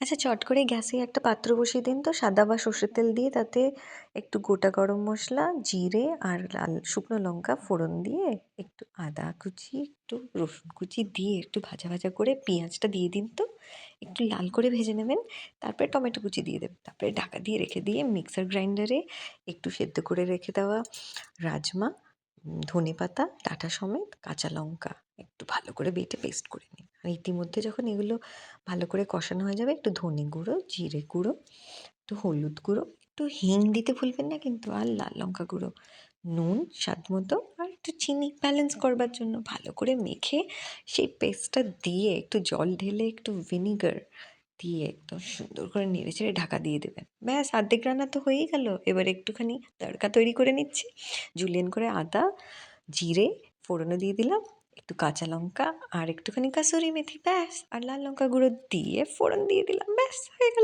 আচ্ছা, চট করে গ্যাসে একটা পাত্র বসিয়ে দিন তো, সাদা বা সর্ষের তেল দিয়ে তাতে একটু গোটা গরম মশলা, জিরে আর লাল শুকনো লঙ্কা ফোড়ন দিয়ে একটু আদা কুচি, একটু রসুন কুচি দিয়ে একটু ভাজা ভাজা করে পেঁয়াজটা দিয়ে দিন তো, একটু লাল করে ভেজে নেবেন। তারপরে টমেটো কুচি দিয়ে দেবেন, তারপরে ঢাকা দিয়ে রেখে দিয়ে মিক্সার গ্রাইন্ডারে একটু সেদ্ধ করে রেখে দেওয়া রাজমা, ধনেপাতা ডাঁটা সমেত, কাঁচা লঙ্কা একটু ভালো করে বেটে পেস্ট করে নিন। আর ইতিমধ্যে যখন এগুলো ভালো করে কষানো হয়ে যাবে, একটু ধনে গুঁড়ো, জিরে গুঁড়ো, একটু হলুদ গুঁড়ো, একটু হিং দিতে ভুলবেন না কিন্তু, আর লাল লঙ্কা গুঁড়ো, নুন স্বাদ মতো, আর একটু চিনি ব্যালেন্স করবার জন্য ভালো করে মেখে সেই পেস্টটা দিয়ে একটু জল ঢেলে একটু ভিনিগার দিয়ে একদম সুন্দর করে নেড়েচেড়ে ঢাকা দিয়ে দেবেন। ব্যাস, অর্ধেক রান্না তো হয়েই গেল। এবার একটুখানি তড়কা তৈরি করে নিচ্ছি। জুলিয়েন করে আদা, জিরে ফোড়নে দিয়ে দিলাম, একটু কাঁচা লঙ্কা আর একটুখানি কাসুরি মেথি, ব্যাস, আর লাল লঙ্কা গুঁড়ো দিয়ে ফোড়ন দিয়ে দিলাম, ব্যাস হয়ে গেল।